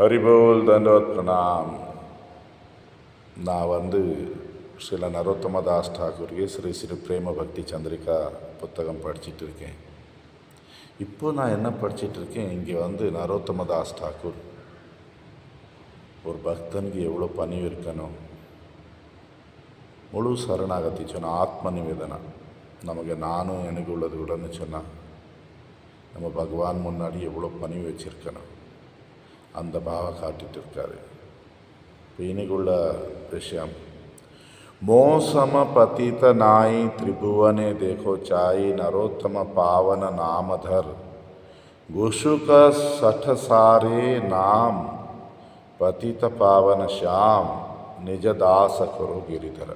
ஹரிபோல் தண்டவத் பிரணாம். நான் ஸ்ரீல நரோத்தமதாஸ் டாகூருக்கு ஸ்ரீ ஸ்ரீ பிரேம பக்தி சந்திரிகா புத்தகம் படிச்சுட்டு இருக்கேன். இப்போ நான் என்ன படிச்சுட்டு இருக்கேன், இங்கே நரோத்தமதாஸ் டாகூர் ஒரு பக்தனுக்கு எவ்வளோ பணிவு இருக்கணும், முழு சரணாகதி சொன்னால் ஆத்ம நிவேதனா, நமக்கு நானும் எனக்கு உள்ளது கூடன்னு சொன்னால் நம்ம பகவான் முன்னாடி எவ்வளோ பணிவு வச்சுருக்கணும், அந்த பாவை காட்டிகிட்டு இருக்காரு. இப்போ இன்னைக்குள்ள விஷயம், மோசம பतित नाई त्रिभुवने देखो चाई नरोत्तम पावन नामधर गुशुक सठ सारे नाम पतित पावन श्याम निज दास करो गिरिधर.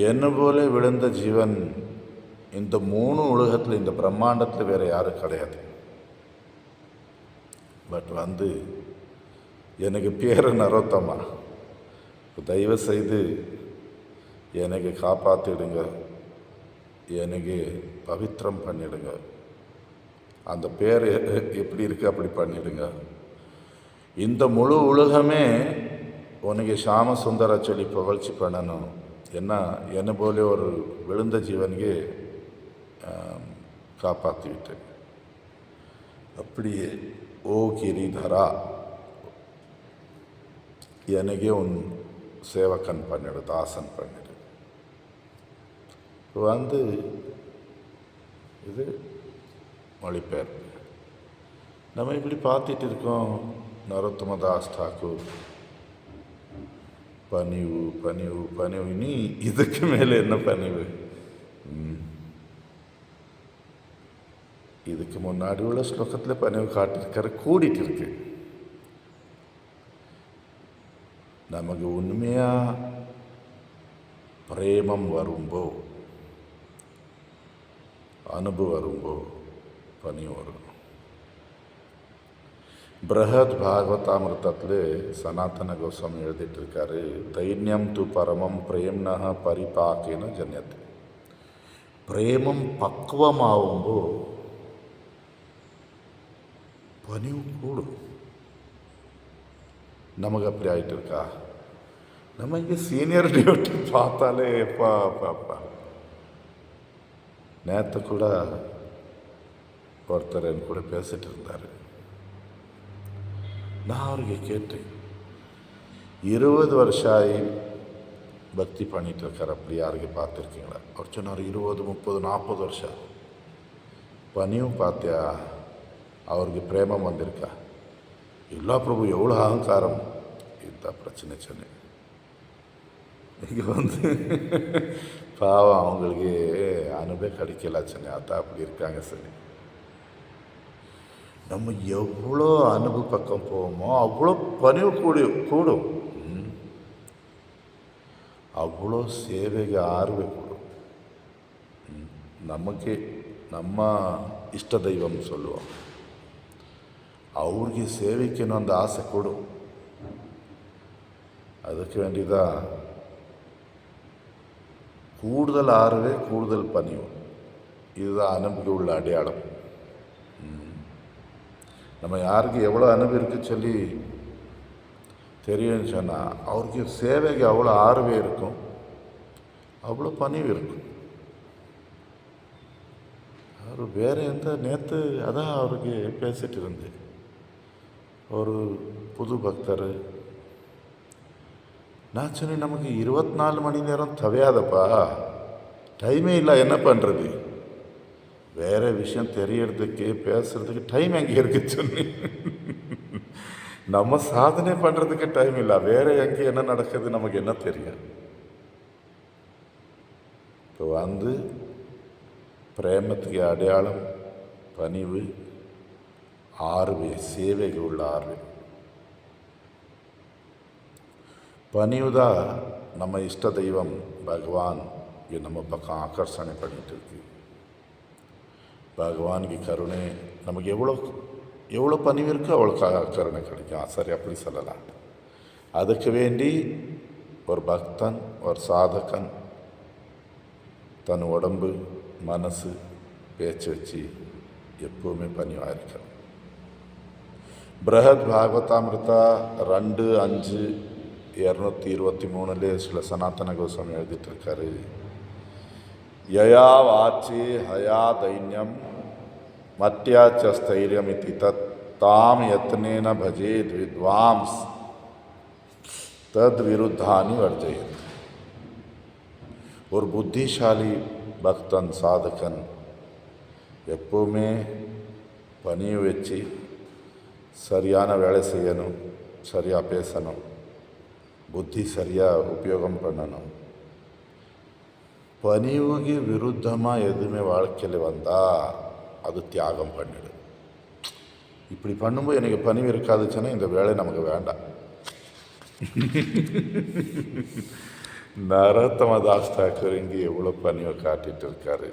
என்ன போல விழுந்த ஜீவன் இந்த மூணு உலகத்தில், இந்த பிரம்மாண்டத்தில் வேறு யாரும் கிடையாது. பட் எனக்கு பேர் நரோத்தமா, தயவு செய்து எனக்கு காப்பாற்றிடுங்க, எனக்கு பவித்திரம் பண்ணிடுங்க, அந்த பேர் எப்படி இருக்குது அப்படி பண்ணிடுங்க. இந்த முழு உலகமே உனக்கு ஷாம சுந்தர சொல்லி புகழ்ச்சி பண்ணணும். என்ன போல ஒரு விழுந்த ஜீவனுக்கு காப்பாற்றி விட்டேன். அப்படியே ஓ கிரிதரா, எனக்கே உன் சேவக்கன் பண்ணிடு, தாசன் பண்ணிடு. இது மொழிபெயர்ப்பு. நம்ம இப்படி பார்த்துட்டு இருக்கோம், நரோத்தமதாஸ் டாகூர் பணிவு பணிவு பணிவு. நீ இதுக்கு மேலே என்ன பணிவு? இதுக்கு முன்னாடி உள்ள ஸ்லோகத்தில் பணிவு காட்டிருக்கிற கூடிட்டு இருக்கு. நமக்கு உண்மையாக பிரேமம் வரும்போ, அனுபவம் வரும்போ பணிவு வரும். பிரஹத் பாகவதாமிருத்தத்தில் சனாதன கோஸ்வாமி எழுதிட்டு இருக்காரு, தைன்யம் து பரமம் பிரேம்னஹ பரிபாக்கேன ஜன்யத்தை. பிரேமம் பக்குவமாகும்போ பணிவு கூடும். நமக்கு அப்படி ஆகிட்டு இருக்கா? நம்ம இங்கே சீனியர் டியூட்டி பார்த்தாலே எப்பா பாப்பா. நேற்று கூட ஒருத்தர் என் கூட பேசிட்டு இருந்தார். நான் அவருக்கு கேட்டேன், 20 வருஷம் ஆகி பக்தி பண்ணிட்டு இருக்கார், அப்படி யாருக்கு பார்த்துருக்கீங்களா? அவர் சொன்னார், 20, 30, 40 வருஷம். பணியும் பார்த்தியா? அவருக்கு பிரேமம் வந்திருக்கா? இல்லை பிரபு, எவ்வளோ அகங்காரம். இதுதான் பிரச்சனை சொன்னேன். இங்கே பாவம், அவங்களுக்கு அனுபவம் கிடைக்கல சொன்னேன், அதான் அப்படி இருக்காங்க சொன்னேன். நம்ம எவ்வளோ அனுபவ பக்கம் போவோமோ அவ்வளோ பணிவு கூடும், அவ்வளோ சேவைக்கு ஆர்வம் கூடும். நமக்கு நம்ம இஷ்ட தெய்வம் சொல்லுவோம், ಅವ್ರಿಗೆ ಸೇವಿಕೆನೋ ಒಂದು ಆಸೆ ಕೊಡು. ಅದಕ್ಕೆ வேண்டிதான் கூடுதல் ஆர்வே, கூடுதல் பணிவு. இதுதான் அனுபவி உள்ள அடையாளம். நம்ம யாருக்கு எவ்வளோ அனுபவி இருக்குன்னு சொல்லி தெரியும்னு சொன்னால், அவருக்கு சேவைக்கு அவ்வளோ ஆர்வே இருக்கும், அவ்வளோ பணிவு இருக்கும். அவர் வேறு நேற்று அதான் அவருக்கு பேசிட்டு இருந்தேன். ஒரு புது பக்தர், நான் சொன்னேன், நமக்கு 24 மணி நேரம் தவையாதப்பா, டைமே இல்லை, என்ன பண்ணுறது? வேறு விஷயம் தெரியறதுக்கு பேசுறதுக்கு டைம் எங்கே இருக்கு சொன்னேன். நம்ம சாதனை பண்ணுறதுக்கு டைம் இல்லை, வேறு எங்கே என்ன நடக்குது நமக்கு என்ன தெரியும்? இப்போ பிரேமத்துக்கு அடையாளம் பணிவு, ஆர்வே, சேவைகள் உள்ள ஆர்வே. பணிவுதான் நம்ம இஷ்ட தெய்வம் பகவான் நம்ம பக்கம் ஆக்கர்ஷணை பண்ணிட்டு இருக்கு. பகவானுக்கு கருணை நமக்கு எவ்வளோ பணிவு இருக்கோ அவ்வளோ கருணை கிடைக்கும். சரி, அப்படி சொல்லலாம். அதுக்கு வேண்டி ஒரு பக்தன், ஒரு சாதகன் தன் உடம்பு, மனசு, பேச்சு வச்சு எப்போவுமே பணிவாக இருக்கணும். ബൃഹത് ഭാഗവതാമൃത 2:5-223 சில சனாதன கோஸ்வாமி எழுதிட்டு இருக்காரு. யயா வாச்சி ஹயா தைன்யம் மத்யாச்ச ஸ்தைரியம் இதி தத் தாம் யத்னேன பஜேத் வித்வாம்ஸ் தத் விருத்தானி வர்ஜயத். ஒரு புத்திசாலி பக்தன் சாதகன் எப்போவுமே பணியை வச்சு சரியான வேலை செய்யணும், சரியாக பேசணும், புத்தி சரியாக உபயோகம் பண்ணணும். பணிவுக்கு விருத்தமாக எதுவுமே வாழ்க்கையில் வந்தால் அது தியாகம் பண்ணிடு. இப்படி பண்ணும்போது எனக்கு பணிவு இருக்காதுச்சுன்னா இந்த வேலை நமக்கு வேண்டாம். நரோத்தம தாஸ் தாக்கூர் இங்கே எவ்வளோ பணிவை காட்டிகிட்டு இருக்காரு.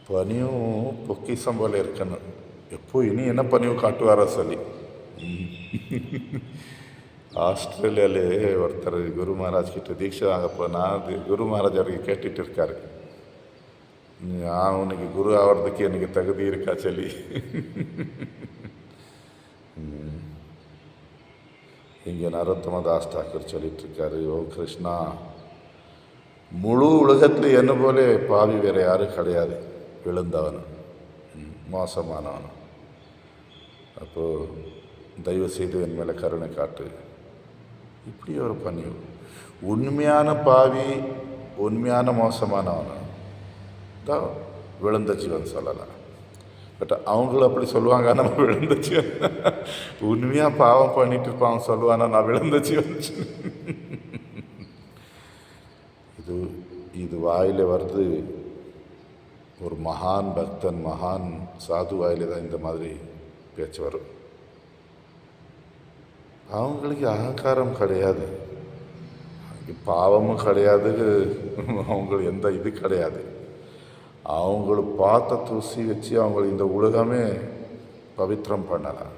பணியும் பொக்கிசம் போல இருக்கணும். எப்போ இனி என்ன பணிவு காட்டுவாரோ சொல்லி. ஆஸ்திரேலியாவிலே ஒருத்தர் குரு மகாராஜ் கிட்ட தீட்சை வாங்க போனால் குரு மகாராஜ் அவருக்கு கேட்டுட்டு இருக்காரு, உனக்கு குரு ஆகிறதுக்கு எனக்கு தகுதி இருக்கா சொல்லி. இங்கே நரோத்தம தாஸ் தாக்கூர் சொல்லிட்டு இருக்காரு, ஓ கிருஷ்ணா, முழு உலகத்தில் என்ன போல பாவி வேற யாரும் கிடையாது, விழுந்தவன் மோசமானவன். அப்போது தயவு செய்து என் மேலே கருணை காட்டு. இப்படி ஒரு பணிவு. உண்மையான பாவி, உண்மையான மோசமானவன் தான் விழுந்த ஜீவன் சொல்லலாம். பட் அவங்களும் அப்படி சொல்லுவாங்க, நம்ம விழுந்த ஜீவன். உண்மையாக பாவம் பண்ணிட்டு இருப்பாங்க சொல்லுவானா, நான் விழுந்த ஜீவன். இது வாயில் வருது. ஒரு மகான் பக்தன், மகான் சாது வாயில தான் இந்த மாதிரி பேச்சு வரும். அவங்களுக்கு அகங்காரம் கிடையாது, பாவமும் கிடையாது, அவங்களுக்கு எந்த இது கிடையாது. அவங்கள பார்த்த தூசி வச்சு அவங்கள இந்த உலகமே பவித்திரம் பண்ணலாம்.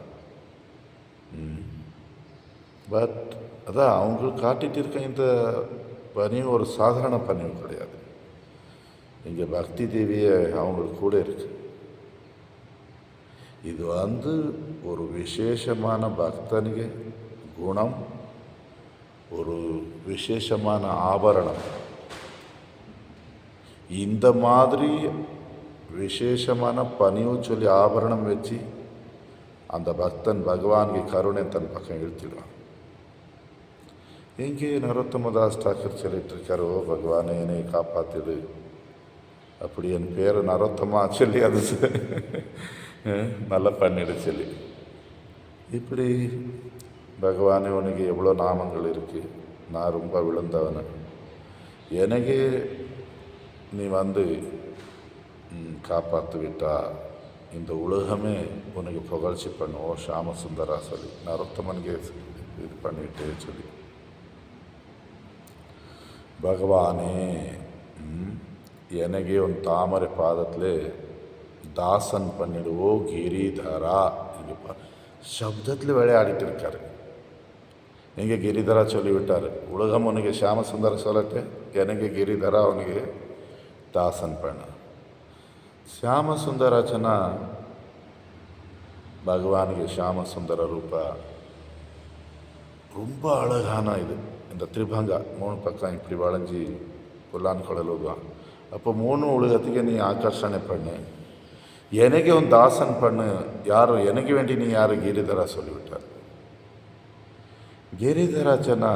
பட் அதான் அவங்களுக்கு காட்டிகிட்டு இருக்க இந்த பணிவு ஒரு சாதாரண பணிவு கிடையாது. இங்கே பக்தி தேவியை அவங்களுக்கு கூட இருக்கு. இது ஒரு விசேஷமான பக்தனுக்கு குணம், ஒரு விசேஷமான ஆபரணம். இந்த மாதிரி விசேஷமான பணிவு சொல்லி ஆபரணம் வச்சு அந்த பக்தன் பகவானுக்கு கருணை தன் பக்கம் இழுத்திடுவான். எங்கே நரோத்தம தாஸ் தாக்கூர் சொல்லிட்டு இருக்காரு, ஓ பகவானே என்னை காப்பாற்றிடு, அப்படி என் பேரை நரோத்தமா சொல்லி அது நல்லா பண்ணிடு சொல்லி. இப்படி பகவானே உனக்கு எவ்வளோ நாமங்கள் இருக்குது, நான் ரொம்ப விழுந்தவன், எனக்கு நீ காப்பாற்று விட்டா இந்த உலகமே உனக்கு புகழ்ச்சி பண்ணுவோம் ஷாம சுந்தரா சொல்லி நரோத்தமனுக்கு இது பண்ணிவிட்டே சொல்லி. பகவானே எனக்கே உன் தாமரை பாதத்தில் தாசன் பண்ணிடுவோ கிரிதரா. இங்கே சப்தத்தில் விளையாடிட்டு இருக்காரு. நீங்கள் கிரிதரா சொல்லிவிட்டார், உலகம் உனக்கு ஷியாமசுந்தர சொல்லட்டு, எனக்கு கிரிதரா அவனுக்கு தாசன் பண்ண. ஷியாமசுந்தராச்சனா பகவானுக்கு ஷியாமசுந்தர ரூபா ரொம்ப அழகான இது. இந்த திரிபங்கா 3 பக்கம் இப்படி வளைஞ்சி புல்லான் குழல் விடுவான். அப்போ 3 உலகத்துக்கு நீ ஆகர்ஷணை பண்ணு, எனக்கு உன் தாசன் பண்ணு. யாரும் எனக்கு வேண்டி நீ யார் கிரிதரா சொல்லிவிட்டார். கிரிதராச்சனா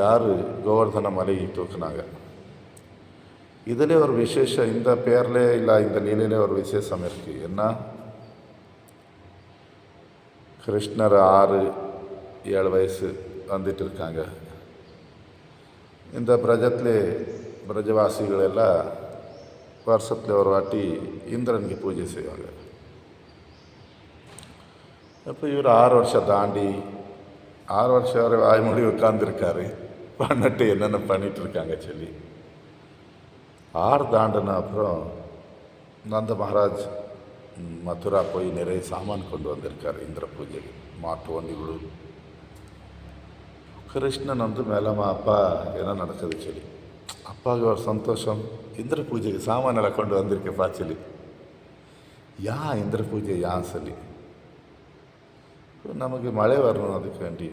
யார்? கோவர்தன மலை தூக்குனாங்க. இதில் ஒரு விசேஷம், இந்த பேரில் இல்லை இந்த லீலையிலே ஒரு விசேஷம் இருக்குது. என்ன, கிருஷ்ணர் 6-7 வயசு வந்துட்டு இருக்காங்க. இந்த பிரஜவாசிகள் எல்லாம் வருஷத்தில் ஒரு வாட்டி இந்திரனுக்கு பூஜை செய்வாங்க. அப்போ இவர் 6 வருஷம் தாண்டி 6 வருஷம் வரை வாய்மொழி உட்காந்துருக்காரு, பண்ணிட்டு என்னென்ன பண்ணிட்டு இருக்காங்க சொல்லி. 6 தாண்டின அப்புறம் நந்த மகாராஜ் மதுரா போய் நிறைய சாமான் கொண்டு வந்திருக்காரு இந்திர பூஜைக்கு. மாட்டு வண்டிகளும் கிருஷ்ணன் மேலமா அப்பா என்ன நடக்குது சொல்லி. அப்பாவுக்கு ஒரு சந்தோஷம், இந்திர பூஜைக்கு சாமானெல்லாம் கொண்டு வந்திருக்கப்பா சொல்லி. இந்திர பூஜை சொல்லி நமக்கு மழை வரணும் அதுக்கு வேண்டி.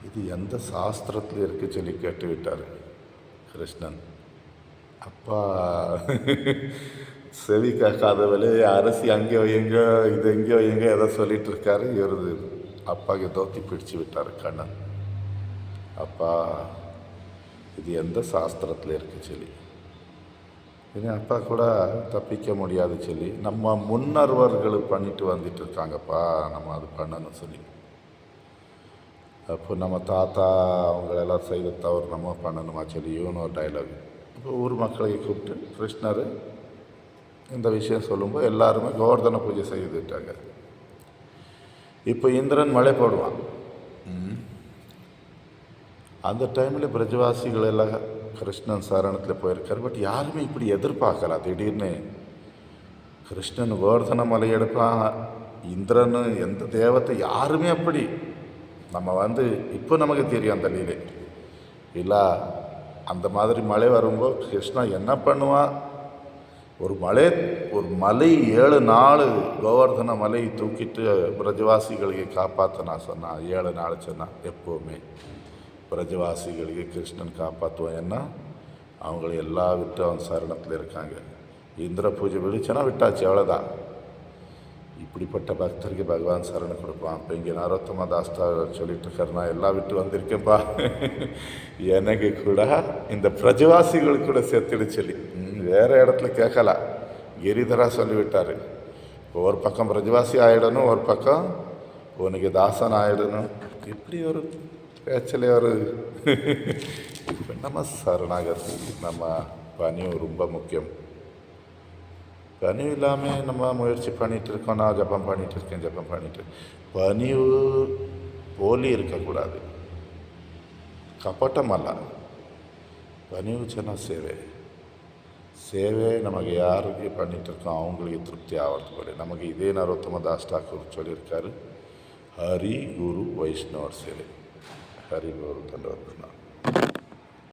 இது எந்த சாஸ்திரத்தில் இருக்கு சொல்லி கேட்டு விட்டார் கிருஷ்ணன். அப்பா செவி கேட்காதவளே அரிசி அங்கே வையுங்க, இது எங்கே வையுங்க, எதை சொல்லிட்டு இருக்காரு. இவரது அப்பாவுக்கு தோத்தி பிடிச்சு விட்டார் கண்ணன். அப்பா இது எந்த சாஸ்திரத்தில் இருக்கு சொல்லி. இனி அப்பா கூட தப்பிக்க முடியாது சொல்லி, நம்ம முன்னர்வர்கள் பண்ணிட்டு வந்துட்டு இருக்காங்கப்பா, நம்ம அது பண்ணணும் சொல்லி. அப்போ நம்ம தாத்தா அவங்களெல்லாம் செய்த தவறு நம்ம பண்ணணுமா சொல்லி இவனு ஒரு டைலாக். இப்போ ஊர் மக்களை கூப்பிட்டு கிருஷ்ணர் இந்த விஷயம் சொல்லும்போது எல்லாருமே கோவர்தன பூஜை செய்துட்டாங்க. இப்போ இந்திரன் மழை போடுவான். அந்த டைமில் பிரஜவாசிகள் எல்லாம் கிருஷ்ணன் சரணத்தில் போயிருக்காரு. பட் யாருமே இப்படி எதிர்பார்க்கல. திடீர்னு கிருஷ்ணன் கோவர்தன மலை எடுப்பான், இந்திரன் எந்த தேவத்தை யாருமே அப்படி நம்ம இப்போ நமக்கு தெரியும் அந்த லீலை இல்லை. அந்த மாதிரி மழை வரும்போது கிருஷ்ணன் என்ன பண்ணுவான், ஒரு மலை 7 நாள் கோவர்தன மலை தூக்கிட்டு பிரஜவாசிகளுக்கு காப்பாற்றினா சொன்னான். 7 நாள் சொன்னான். எப்போவுமே பிரஜவாசிகளுக்கு கிருஷ்ணன் காப்பாற்றுவான். ஏன்னா அவங்கள எல்லா விட்டு அவன் சரணத்தில் இருக்காங்க. இந்திர பூஜை விழிச்சனா விட்டாச்சு, அவ்வளோதான். இப்படிப்பட்ட பக்தருக்கு பகவான் சரணம் கொடுப்பான். இப்போ இங்கே நரோத்தமா தாஸ்தா சொல்லிட்டு இருக்காருனா எல்லாம் விட்டு வந்திருக்கேன்ப்பா, எனக்கு கூட இந்த பிரஜவாசிகளுக்கு கூட சேர்த்துடு சொல்லி வேறு இடத்துல கேட்கல. கிரிதரா சொல்லிவிட்டார். ஒரு பக்கம் பிரஜவாசி ஆகிடணும், ஒரு பக்கம் உனக்கு தாசன் ஆகிடணும். இப்படி ஒரு பேச்சில் ஒரு நம்ம சரணாகதி, நம்ம பணியும் ரொம்ப முக்கியம். பணிவு இல்லாமல் நம்ம முயற்சி பண்ணிகிட்டு இருக்கோம். நான் ஜபம் பண்ணிகிட்டு பணிவு போலி இருக்கக்கூடாது, ಕಪಟ ಅಲ್ಲ. பணிவு சொன்னால் சேவை நமக்கு யாருக்கு பண்ணிகிட்ருக்கோம் அவங்களுக்கு திருப்தி ஆகிறதுபடி. நமக்கு இதே நரோத்தம தாஸ் ಠಾಕೂರ್ சொல்லியிருக்காரு, ஹரி குரு வைஷ்ணவர் சேவை. ஹரி குரு தண்டவர்தான்.